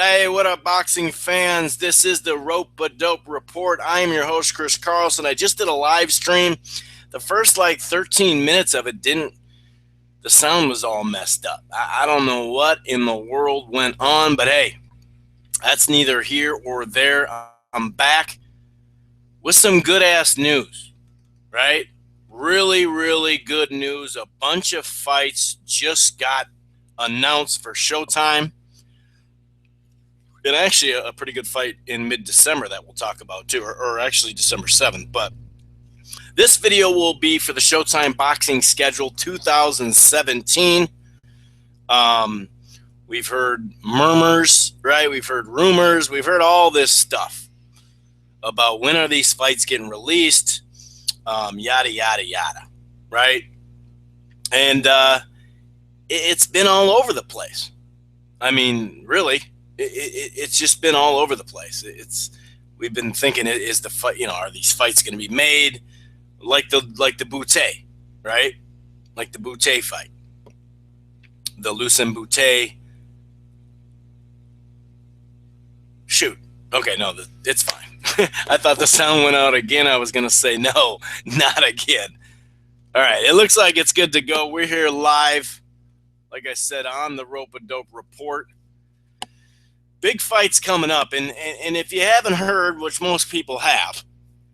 Hey, what up, boxing fans? This is the Rope But Dope Report. I am your host, Chris Carlson. I just did a live stream. The first 13 minutes of it the sound was all messed up. I don't know what in the world went on, but hey, that's neither here or there. I'm back with some good ass news, right? Really, really good news. A bunch of fights just got announced for Showtime. And actually a pretty good fight in mid-December that we'll talk about too, or actually December 7th. But this video will be for the Showtime boxing schedule 2017. We've heard murmurs, right? We've heard rumors. We've heard all this stuff about when are these fights getting released, yada, yada, yada, right? And it's been all over the place. I mean, really. It's just been all over the place. We've been thinking, is the fight, are these fights going to be made like the Bute, right? Like the Bute fight, the Lucen Bute. Shoot. Okay, no, it's fine. I thought the sound went out again. I was going to say no, not again. All right, it looks like it's good to go. We're here live, like I said, on the Rope A Dope Report. Big fights coming up, and if you haven't heard, which most people have,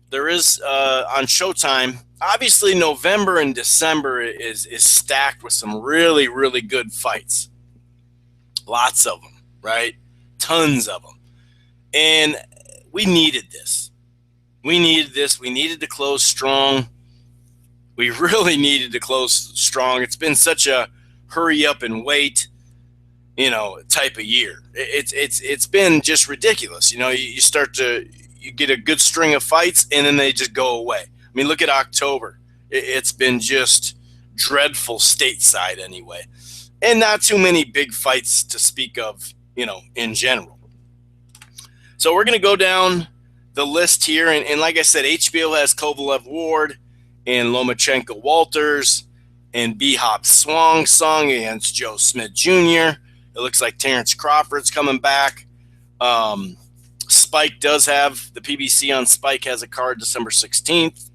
there is on Showtime. Obviously, November and December is stacked with some really, really good fights. Lots of them, right? Tons of them, and we needed this. We needed this. We needed to close strong. We really needed to close strong. It's been such a hurry up and wait, type of year. It's been just ridiculous. You get a good string of fights and then they just go away. I mean, look at October. It's been just dreadful stateside anyway. And not too many big fights to speak of, in general. So we're going to go down the list here. And like I said, HBO has Kovalev Ward and Lomachenko Walters and B-Hop Song against Joe Smith Jr. It looks like Terrence Crawford's coming back. Spike does have, the PBC on Spike has a card December 16th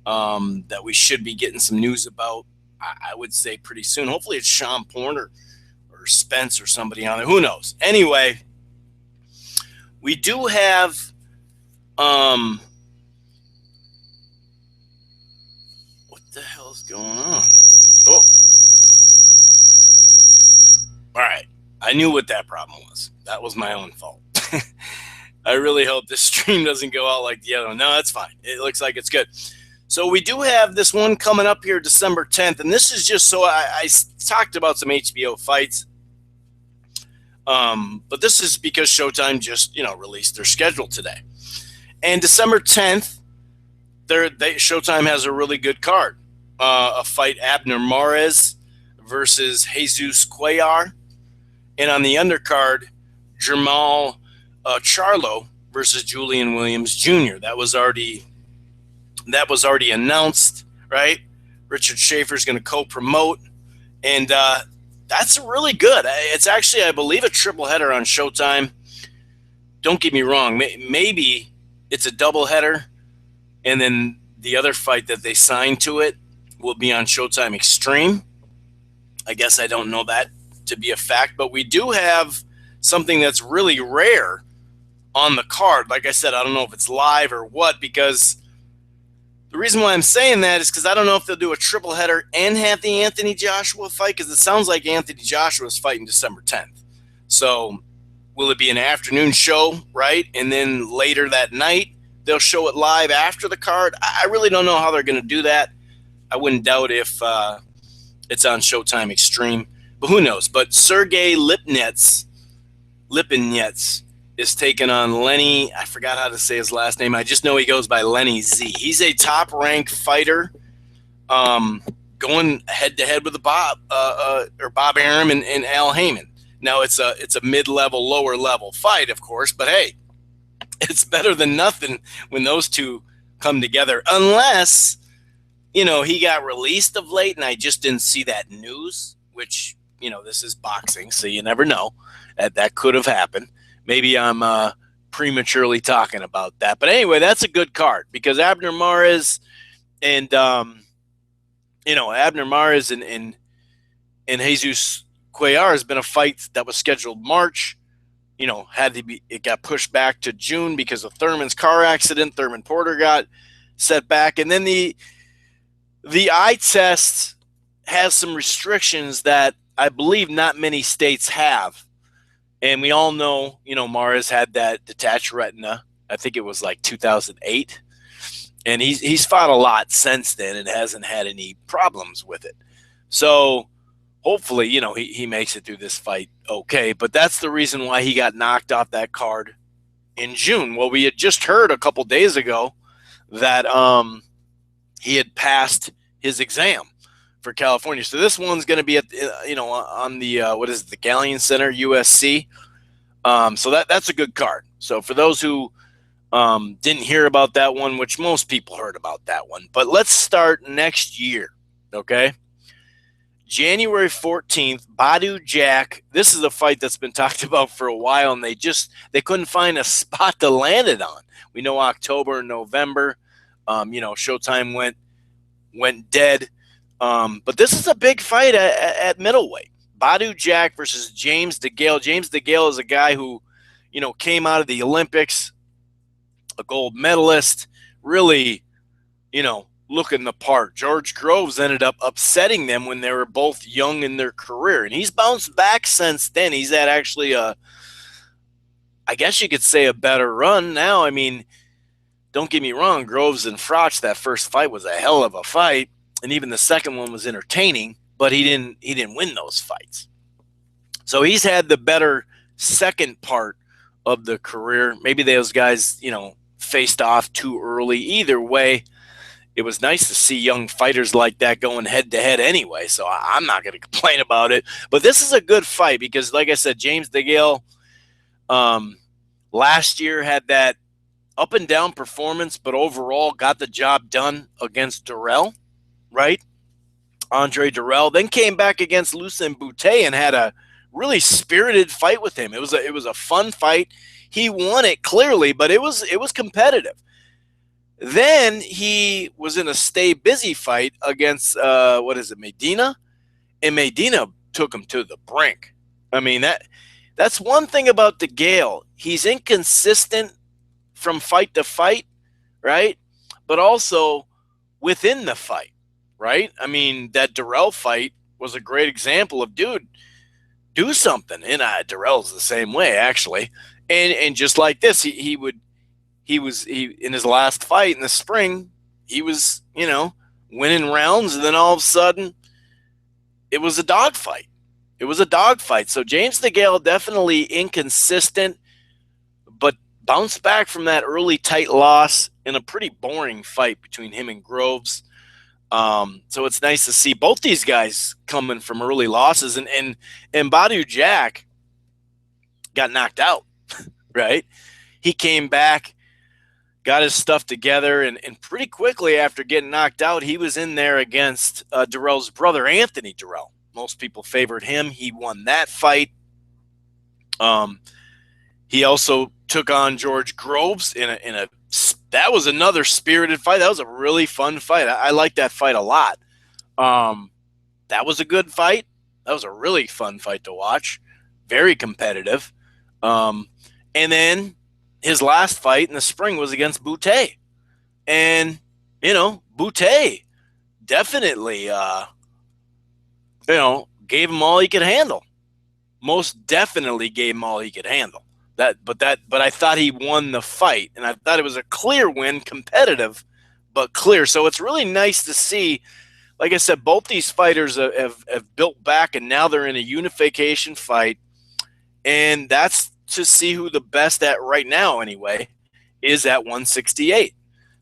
that we should be getting some news about, I would say, pretty soon. Hopefully it's Sean Porter or Spence or somebody on it. Who knows? Anyway, we do have what the hell's going on? Oh. All right. I knew what that problem was. That was my own fault. I really hope this stream doesn't go out like the other one. No, that's fine. It looks like it's good. So we do have this one coming up here December 10th, and this is just so I talked about some HBO fights, but this is because Showtime just released their schedule today. And December 10th, Showtime has a really good card. A fight, Abner Mares versus Jesus Cuellar. And on the undercard, Jamal Charlo versus Julian Williams Jr. That was already announced, right? Richard Schaefer's going to co-promote, and that's really good. It's actually, I believe, a triple header on Showtime. Don't get me wrong. Maybe it's a double header, and then the other fight that they signed to it will be on Showtime Extreme. I guess I don't know that to be a fact, but we do have something that's really rare on the card. Like I said, I don't know if it's live or what, because the reason why I'm saying that is because I don't know if they'll do a triple header and have the Anthony Joshua fight, because it sounds like Anthony Joshua is fighting December 10th. So will it be an afternoon show, right? And then later that night, they'll show it live after the card? I really don't know how they're going to do that. I wouldn't doubt if it's on Showtime Extreme. But who knows? But Sergey Lipinets is taking on Lenny. I forgot how to say his last name. I just know he goes by Lenny Z. He's a top-ranked fighter, going head-to-head with Bob Arum and Al Heyman. Now it's a mid-level, lower-level fight, of course, but hey, it's better than nothing when those two come together, unless he got released of late and I just didn't see that news, which, this is boxing, so you never know. That could have happened. maybe I'm prematurely talking about that. But anyway, that's a good card because Abner Mares and Abner Mares and Jesus Cuellar has been a fight that was scheduled March. It got pushed back to June because of Thurman's car accident. Thurman Porter got set back, and then the eye test has some restrictions that I believe not many states have. And we all know, Mares had that detached retina. I think it was like 2008. And he's fought a lot since then and hasn't had any problems with it. So hopefully, he makes it through this fight okay. But that's the reason why he got knocked off that card in June. Well, we had just heard a couple days ago that he had passed his exam for California. So this one's going to be at on the the Galleon Center, USC. So that's a good card. So for those who didn't hear about that one, which most people heard about that one, but let's start next year. Okay. January 14th, Badu Jack. This is a fight that's been talked about for a while, and they couldn't find a spot to land it on. We know October and November. Showtime went dead. But this is a big fight at middleweight. Badu Jack versus James Degale. James Degale is a guy who, came out of the Olympics, a gold medalist, really, looking the part. George Groves ended up upsetting them when they were both young in their career. And he's bounced back since then. He's had actually I guess you could say a better run now. I mean, don't get me wrong, Groves and Frotch, that first fight was a hell of a fight. And even the second one was entertaining, but he didn't win those fights. So he's had the better second part of the career. Maybe those guys, faced off too early. Either way, it was nice to see young fighters like that going head to head anyway. So I'm not going to complain about it. But this is a good fight because, like I said, James Degale last year had that up and down performance, but overall got the job done against Durrell, right? Andre Durrell. Then came back against Lucien Bute and had a really spirited fight with him. It was a fun fight. He won it clearly, but it was competitive. Then he was in a stay busy fight against Medina, and Medina took him to the brink. I mean, that's one thing about Degale. He's inconsistent from fight to fight, right? But also within the fight, right? I mean, that Durrell fight was a great example of, dude, do something. And Durrell's the same way, actually. And just like this, he in his last fight in the spring, he was, winning rounds, and then all of a sudden it was a dogfight. It was a dogfight. So James Degale definitely inconsistent, but bounced back from that early tight loss in a pretty boring fight between him and Groves. So it's nice to see both these guys coming from early losses, and Badu Jack got knocked out, right? He came back, got his stuff together, and pretty quickly after getting knocked out, he was in there against Durrell's brother, Anthony Durrell. Most people favored him. He won that fight. He also took on George Groves that was another spirited fight. That was a really fun fight. I liked that fight a lot. That was a good fight. That was a really fun fight to watch. Very competitive. And then his last fight in the spring was against Bute. And, Bute definitely, gave him all he could handle. Most definitely gave him all he could handle. But I thought he won the fight, and I thought it was a clear win, competitive, but clear. So it's really nice to see. Like I said, both these fighters have built back, and now they're in a unification fight, and that's to see who the best at right now, anyway, is at 168.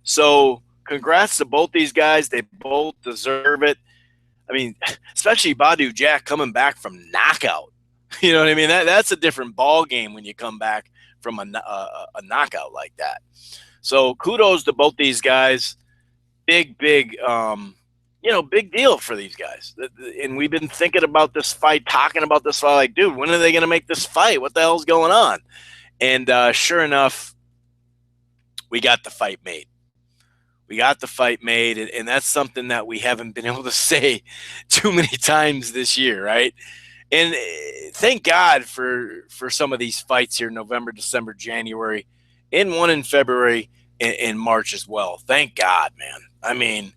So congrats to both these guys. They both deserve it. I mean, especially Badu Jack coming back from knockout. You know what I mean? That's a different ball game when you come back from a knockout like that. So kudos to both these guys. Big deal for these guys. And we've been thinking about this fight, talking about this fight, like, dude, when are they going to make this fight? What the hell's going on? And sure enough, we got the fight made. We got the fight made, and that's something that we haven't been able to say too many times this year, right? And thank God for some of these fights here, November, December, January, and one in February and March as well. Thank God, man. I mean,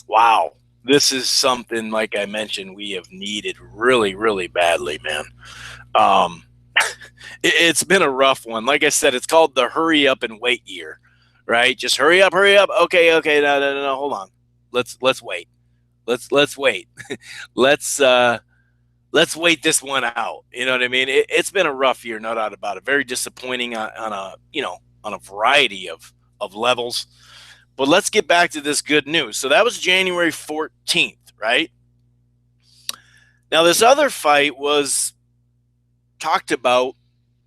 wow. This is something, like I mentioned, we have needed really, really badly, man. Um, it's been a rough one. Like I said, it's called the hurry up and wait year, right? Just hurry up, hurry up. Okay, okay, no, hold on. Let's wait. Let's wait. let's let's wait this one out. You know what I mean? It's been a rough year, no doubt about it. Very disappointing on a on a variety of levels. But let's get back to this good news. So that was January 14th, right? Now this other fight was talked about,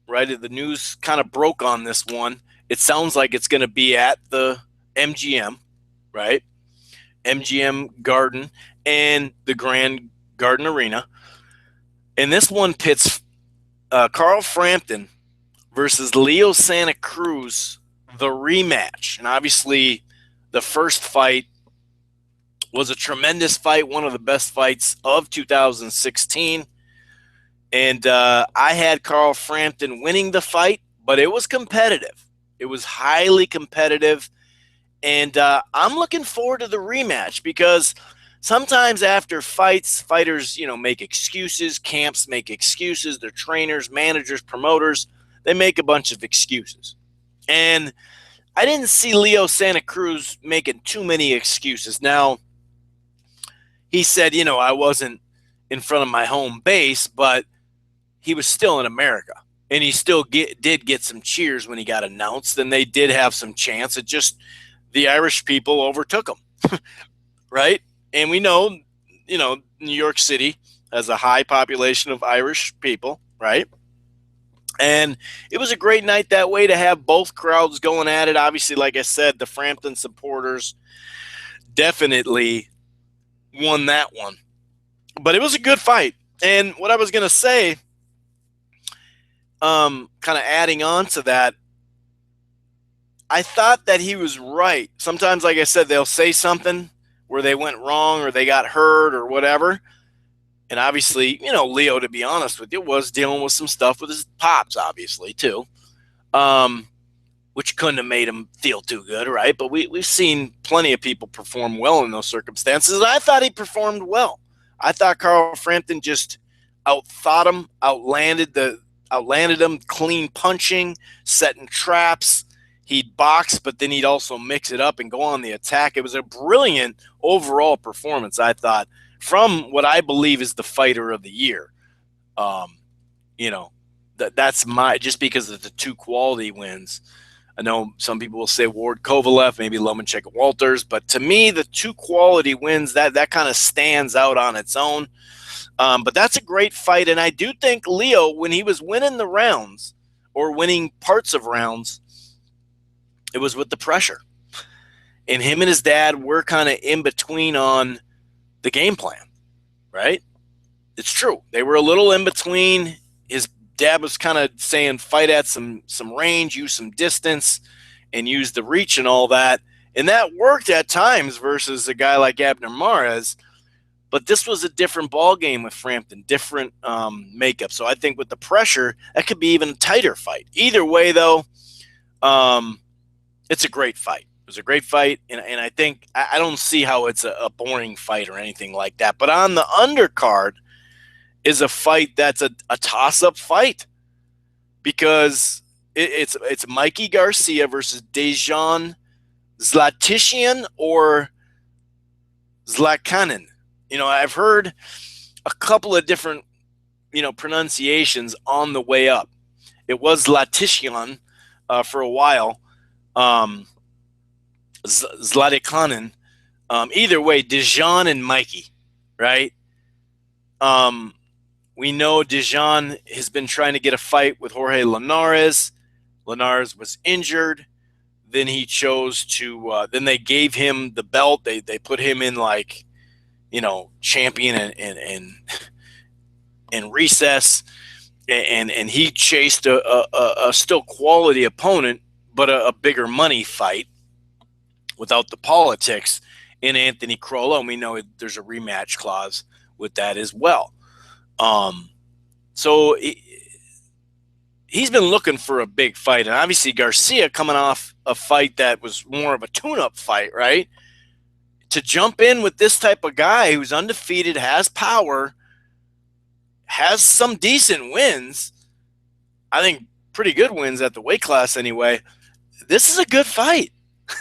right? The news kind of broke on this one. It sounds like it's going to be at the MGM, right? MGM Garden and the Grand Garden Arena. And this one pits Carl Frampton versus Leo Santa Cruz, the rematch. And obviously, the first fight was a tremendous fight, one of the best fights of 2016. And I had Carl Frampton winning the fight, but it was competitive. It was highly competitive. And I'm looking forward to the rematch because sometimes after fights, fighters, make excuses. Camps make excuses. Their trainers, managers, promoters, they make a bunch of excuses. And I didn't see Leo Santa Cruz making too many excuses. Now, he said, I wasn't in front of my home base, but he was still in America. And he still did get some cheers when he got announced, and they did have some chance. It just, the Irish people overtook him, right? And we know, New York City has a high population of Irish people, right? And it was a great night that way to have both crowds going at it. Obviously, like I said, the Frampton supporters definitely won that one. But it was a good fight. And what I was going to say, kind of adding on to that, I thought that he was right. Sometimes, like I said, they'll say something where they went wrong or they got hurt or whatever. And obviously, Leo, to be honest with you, was dealing with some stuff with his pops, obviously, too, which couldn't have made him feel too good, right? But we've seen plenty of people perform well in those circumstances. And I thought he performed well. I thought Carl Frampton just outthought him, outlanded him, clean punching, setting traps. He'd box, but then he'd also mix it up and go on the attack. It was a brilliant overall performance, I thought, from what I believe is the fighter of the year. That's just because of the two quality wins. I know some people will say Ward Kovalev, maybe Lomachenko Walters, but to me, the two quality wins, that kind of stands out on its own. But that's a great fight, and I do think Leo, when he was winning the rounds or winning parts of rounds, it was with the pressure. And him and his dad were kind of in between on the game plan, right? It's true. They were a little in between. His dad was kind of saying fight at some range, use some distance, and use the reach and all that. And that worked at times versus a guy like Abner Mares. But this was a different ball game with Frampton, different makeup. So I think with the pressure, that could be even a tighter fight. Either way, though, it's a great fight. It was a great fight, and I think I don't see how it's a boring fight or anything like that. But on the undercard is a fight that's a toss-up fight because it's Mikey Garcia versus Dejan Zlaticanin or Zlaticanin. I've heard a couple of different, pronunciations on the way up. It was Zlaticanin for a while. Zlaticanin. Either way, Dejan and Mikey, right? We know Dejan has been trying to get a fight with Jorge Linares. Linares was injured. Then he chose to. Then they gave him the belt. They put him in champion and recess. and he chased a still quality opponent, but a bigger money fight without the politics in Anthony Crollo. And we know there's a rematch clause with that as well. So he's been looking for a big fight. And obviously Garcia coming off a fight that was more of a tune-up fight, right? To jump in with this type of guy who's undefeated, has power, has some decent wins, I think pretty good wins at the weight class anyway. This is a good fight.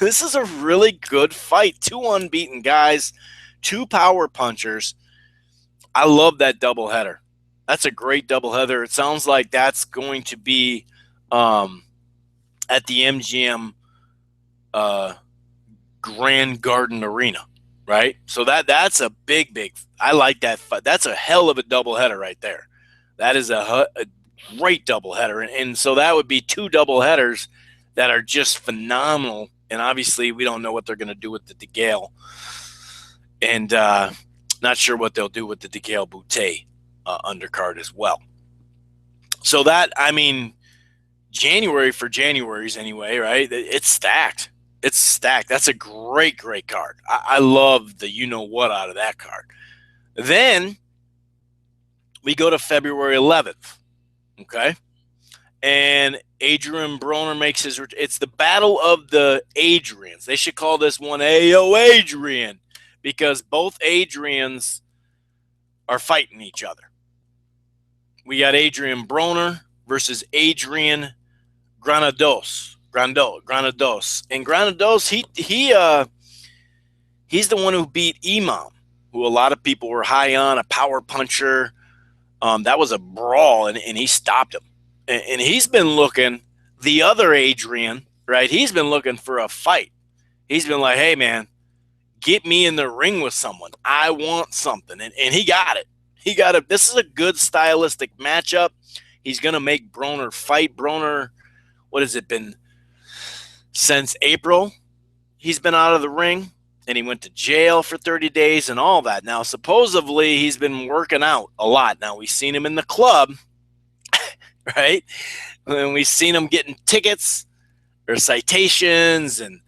This is a really good fight. Two unbeaten guys, two power punchers. I love that doubleheader. That's a great doubleheader. It sounds like that's going to be at the MGM Grand Garden Arena, right? So that's a big. I like that fight. That's a hell of a doubleheader right there. That is a great doubleheader, and so that would be two doubleheaders that are just phenomenal. And obviously, we don't know what they're going to do with the Degale, and not sure what they'll do with the Degale Bute undercard as well. So that, I mean, January for January's anyway, right? It's stacked. It's stacked. That's a great card. I love the you-know-what out of that card. Then we go to February 11th, okay? And Adrian Broner makes his – it's the Battle of the Adrians. They should call this one Ayo Adrian, because both Adrians are fighting each other. We got Adrian Broner versus Adrian Granados. And Granados, he's the one who beat Imam, who a lot of people were high on, a power puncher. That was a brawl, and he stopped him. And he's been looking, the other Adrian, right? He's been looking for a fight. He's been like, hey, man, get me in the ring with someone. I want something. And he got it. He got it. This is a good stylistic matchup. He's going to make Broner fight. Broner, what has it been? Since April, he's been out of the ring, and he went to jail for 30 days and all that. Now, supposedly, he's been working out a lot. Now, we've seen him in the club, right? And we've seen him getting tickets or citations and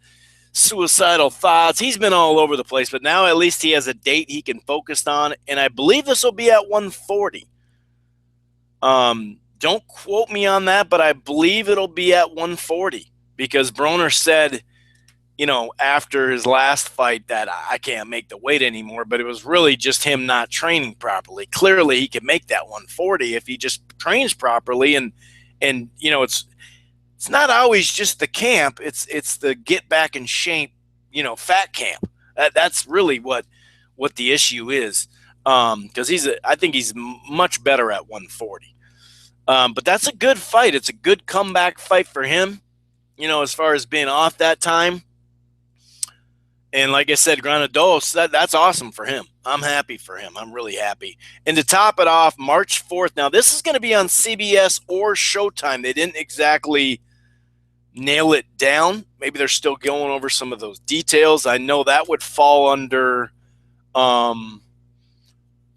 suicidal thoughts. He's been all over the place, but now at least he has a date he can focus on, and I believe this will be at 140. Don't quote me on that, but I believe it'll be at 140, because Broner said, after his last fight that I can't make the weight anymore, but it was really just him not training properly. Clearly, he can make that 140 if he just trains properly, and it's not always just the camp. It's the get back in shape, fat camp. That's really what the issue is, because I think he's much better at 140. But that's a good fight. It's a good comeback fight for him, as far as being off that time. And like I said, Granados, that's awesome for him. I'm happy for him. I'm really happy. And to top it off, March 4th. Now, this is going to be on CBS or Showtime. They didn't exactly nail it down. Maybe they're still going over some of those details. I know that would fall under the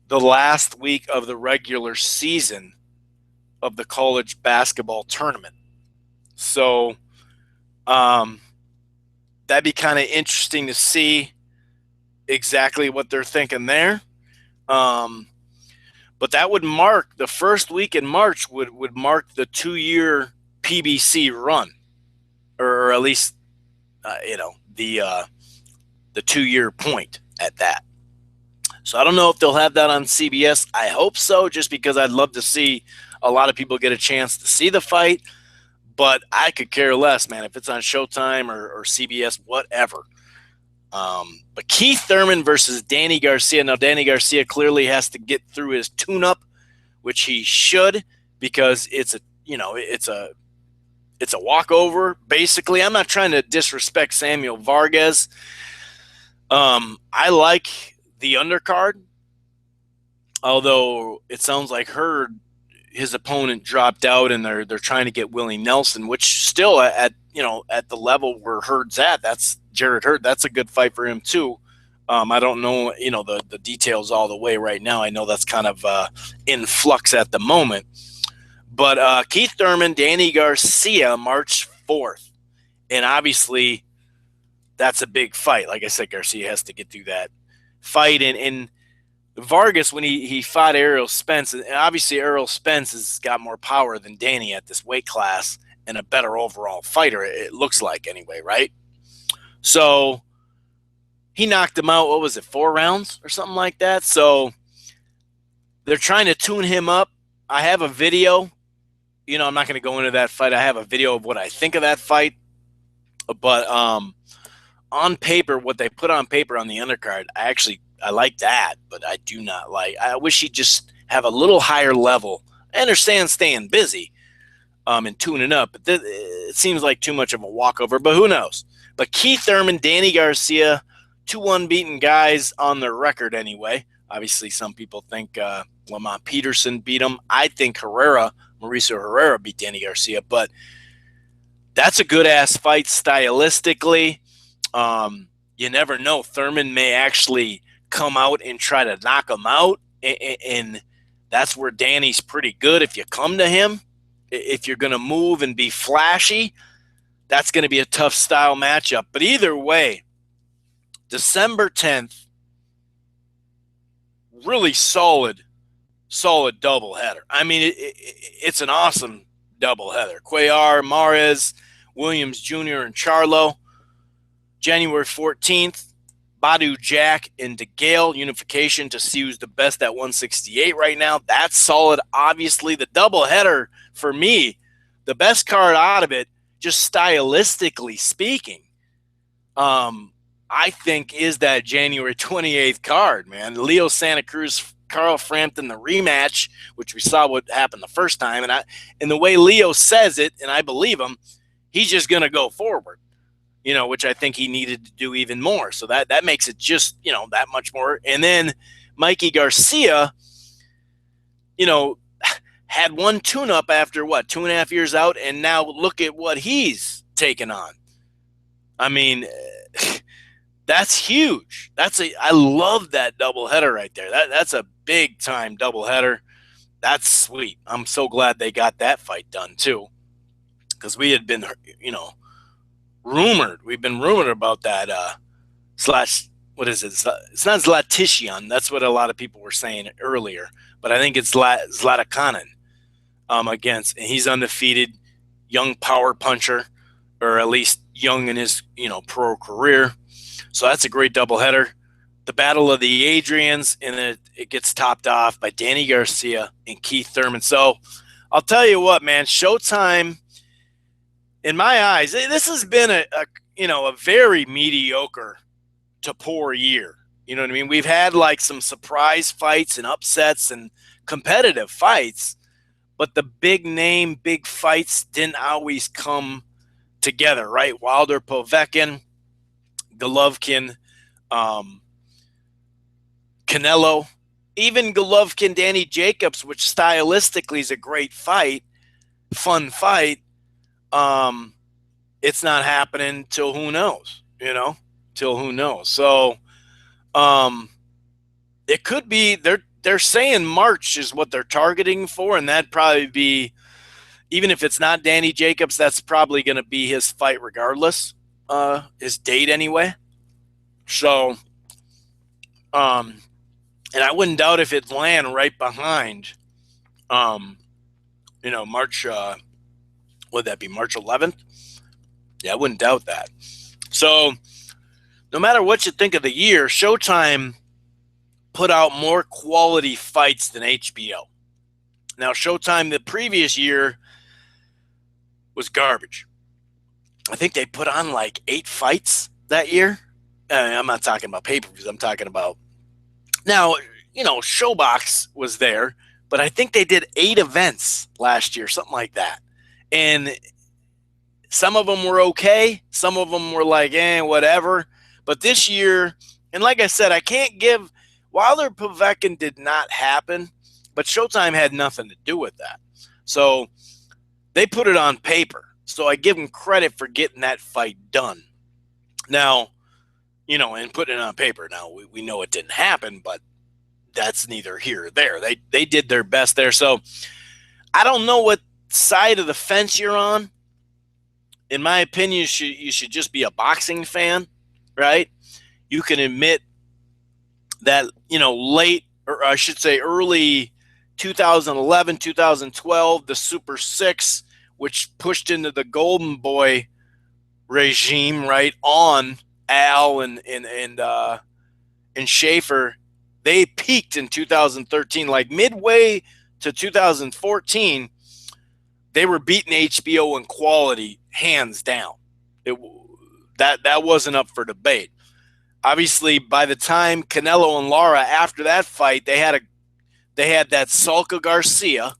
last week of the regular season of the college basketball tournament. So that'd be kind of interesting to see exactly what they're thinking there. But that would mark the first week in March would mark the 2-year PBC run, or at least the 2-year point at that. So I don't know if they'll have that on CBS. I hope so, just because I'd love to see a lot of people get a chance to see the fight. But I could care less, man, if it's on Showtime or CBS, whatever. But Keith Thurman versus Danny Garcia. Now, Danny Garcia clearly has to get through his tune-up, which he should, because it's a walkover, basically. I'm not trying to disrespect Samuel Vargas. I like the undercard, although it sounds like his opponent dropped out, and they're trying to get Willie Nelson, which still at the level where Hurd's at, that's Jared Hurd. That's a good fight for him too. I don't know, the details all the way right now. I know that's kind of in flux at the moment, But Keith Thurman, Danny Garcia, March 4th. And obviously, that's a big fight. Like I said, Garcia has to get through that fight. And Vargas, when he fought Errol Spence, and obviously Errol Spence has got more power than Danny at this weight class and a better overall fighter, it looks like anyway, right? So he knocked him out, what was it, 4 rounds or something like that? So they're trying to tune him up. I have a video. You know, I'm not going to go into that fight. I have a video of what I think of that fight. But on paper, what they put on paper on the undercard, I like that, but I do not like. I wish he'd just have a little higher level. I understand staying busy and tuning up, but it seems like too much of a walkover, but who knows? But Keith Thurman, Danny Garcia, 2 unbeaten guys on their record anyway. Obviously, some people think Lamont Peterson beat him. I think Mauricio Herrera beat Danny Garcia, but that's a good-ass fight stylistically. You never know. Thurman may actually come out and try to knock him out, and that's where Danny's pretty good. If you come to him, if you're going to move and be flashy, that's going to be a tough style matchup. But either way, December 10th, really solid doubleheader. I mean, it's an awesome doubleheader. Cuellar, Mares, Williams Jr., and Charlo. January 14th, Badu Jack and Degale unification to see who's the best at 168 right now. That's solid. Obviously, the doubleheader for me, the best card out of it, just stylistically speaking, I think is that January 28th card, man. Leo Santa Cruz, Carl Frampton, the rematch, which we saw what happened the first time. And the way Leo says it, and I believe him, he's just going to go forward, you know, which I think he needed to do even more. So that makes it just, you know, that much more. And then Mikey Garcia, you know, had one tune-up after, 2.5 years out, and now look at what he's taken on. I mean, that's huge. I love that doubleheader right there. That's a big-time doubleheader. That's sweet. I'm so glad they got that fight done, too, because we had been, you know, rumored. We've been rumored about that what is it? It's not Zlaticanin. That's what a lot of people were saying earlier, but I think it's Zlaticanin against, and he's undefeated, young power puncher, or at least young in his, you know, pro career. So that's a great doubleheader. The Battle of the Adrians, and it gets topped off by Danny Garcia and Keith Thurman. So I'll tell you what, man, Showtime, in my eyes, this has been a very mediocre to poor year. You know what I mean? We've had like some surprise fights and upsets and competitive fights, but the big name, big fights didn't always come together, right? Wilder, Povetkin, Golovkin, Canelo, even Golovkin, Danny Jacobs, which stylistically is a great fight, fun fight. It's not happening till who knows, till who knows. So, it could be they're saying March is what they're targeting for, and that'd probably be, even if it's not Danny Jacobs, that's probably going to be his fight regardless, his date anyway. So, and I wouldn't doubt if it land right behind, March, would that be March 11th? Yeah, I wouldn't doubt that. So, no matter what you think of the year, Showtime put out more quality fights than HBO. Now, Showtime the previous year was garbage. I think they put on like 8 fights that year. I'm not talking about pay-per-views. I'm talking about, now, Showbox was there, but I think they did 8 events last year, something like that. And some of them were okay. Some of them were like, whatever. But this year, and like I said, I can't give, Wilder Povetkin did not happen, but Showtime had nothing to do with that. So they put it on paper. So I give them credit for getting that fight done. Now, and putting it on paper. Now, we know it didn't happen, but that's neither here or there. They did their best there. So I don't know what side of the fence you're on. In my opinion, you should just be a boxing fan, right? You can admit that, late, or I should say early 2011, 2012, the Super Six, which pushed into the Golden Boy regime, right, on Al and Schaefer, they peaked in 2013. Like midway to 2014, they were beating HBO in quality, hands down. That wasn't up for debate. Obviously, by the time Canelo and Lara, after that fight, they had that Salka Garcia,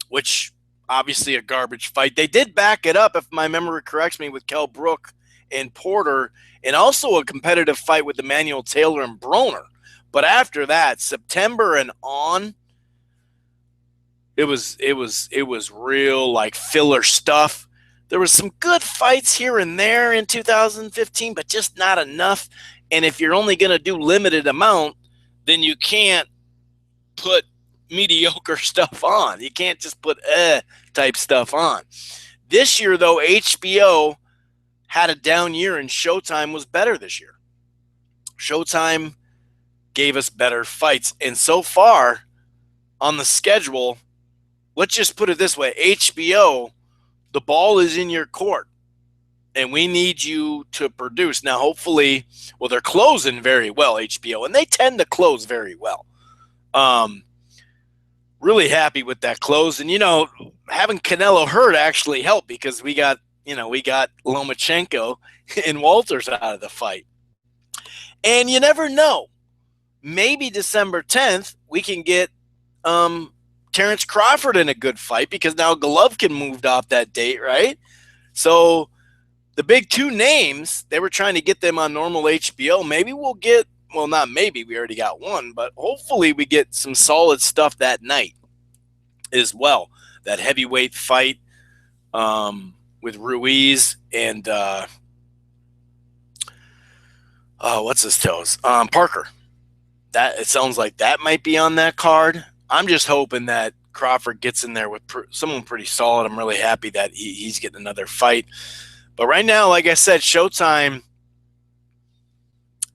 which obviously a garbage fight. They did back it up, if my memory corrects me, with Kell Brook and Porter, and also a competitive fight with Emmanuel Taylor and Broner. But after that, September and on, it was real like filler stuff. There was some good fights here and there in 2015, but just not enough. And if you're only going to do limited amount, then you can't put mediocre stuff on. You can't just put type stuff on. This year, though, HBO had a down year and Showtime was better this year. Showtime gave us better fights. And so far on the schedule, let's just put it this way, HBO, the ball is in your court, and we need you to produce. Now, hopefully, well, they're closing very well, HBO, and they tend to close very well. Really happy with that close. And, having Canelo hurt actually helped because we got Lomachenko and Walters out of the fight. And you never know. Maybe December 10th, we can get Terrence Crawford in a good fight because now Golovkin moved off that date, right? So the big two names, they were trying to get them on normal HBO. Maybe we'll get, well, not maybe, we already got one, but hopefully we get some solid stuff that night as well. That heavyweight fight with Ruiz and what's his toes? Parker. That it sounds like that might be on that card. I'm just hoping that Crawford gets in there with someone pretty solid. I'm really happy that he's getting another fight. But right now, like I said, Showtime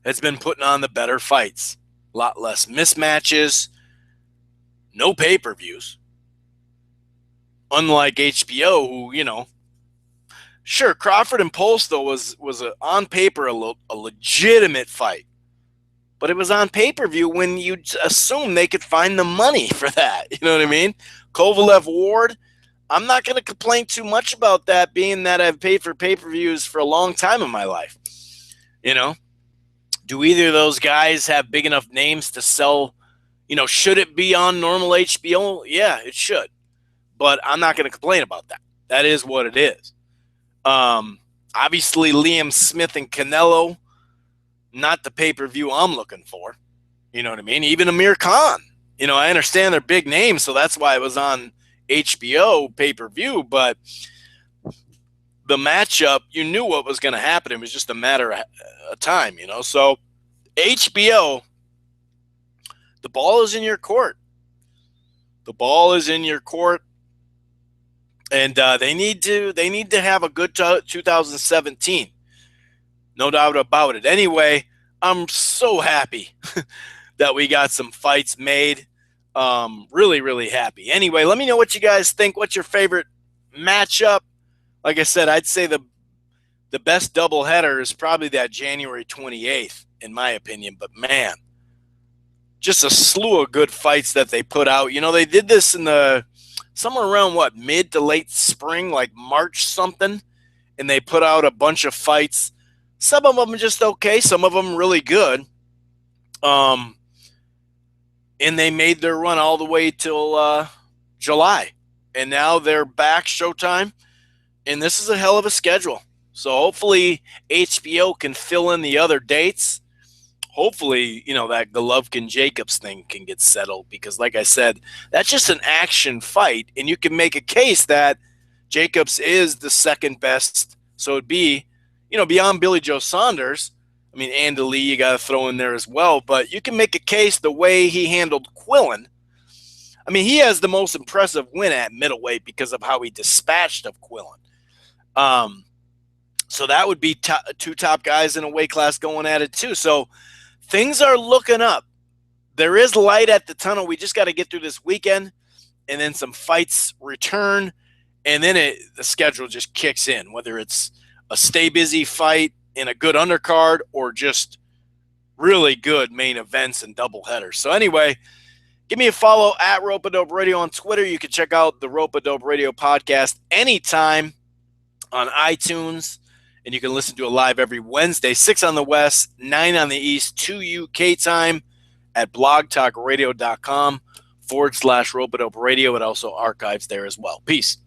has been putting on the better fights. A lot less mismatches, no pay-per-views. Unlike HBO, who, sure, Crawford and Polsto was on paper a legitimate fight. But it was on pay-per-view when you'd assume they could find the money for that. You know what I mean? Kovalev Ward, I'm not going to complain too much about that, being that I've paid for pay-per-views for a long time in my life. Do either of those guys have big enough names to sell? Should it be on normal HBO? Yeah, it should. But I'm not going to complain about that. That is what it is. Obviously, Liam Smith and Canelo, not the pay-per-view I'm looking for. You know what I mean? Even Amir Khan. I understand they're big names, so that's why it was on HBO pay-per-view, but the matchup, you knew what was going to happen. It was just a matter of time, So HBO, the ball is in your court. The ball is in your court, and they need to have a good 2017. No doubt about it. Anyway, I'm so happy that we got some fights made. Really, really happy. Anyway, let me know what you guys think. What's your favorite matchup? Like I said, I'd say the best doubleheader is probably that January 28th, in my opinion. But, man, just a slew of good fights that they put out. They did this in somewhere around, mid to late spring, like March something, and they put out a bunch of fights. Some of them are just okay. Some of them really good. And they made their run all the way till July. And now they're back, Showtime. And this is a hell of a schedule. So hopefully HBO can fill in the other dates. Hopefully, that Golovkin-Jacobs thing can get settled. Because like I said, that's just an action fight. And you can make a case that Jacobs is the second best. So it'd be, beyond Billy Joe Saunders, I mean, Andy Lee, you got to throw in there as well. But you can make a case the way he handled Quillen. I mean, he has the most impressive win at middleweight because of how he dispatched of Quillen. So that would be two top guys in a weight class going at it too. So things are looking up. There is light at the tunnel. We just got to get through this weekend, and then some fights return, and then the schedule just kicks in, whether it's a stay busy fight in a good undercard or just really good main events and double headers. So anyway, give me a follow at Rope-A-Dope Radio on Twitter. You can check out the Rope-A-Dope Radio podcast anytime on iTunes, and you can listen to it live every Wednesday, 6 on the West, 9 on the East, 2 UK time at blogtalkradio.com/Rope-A-Dope Radio. It also archives there as well. Peace.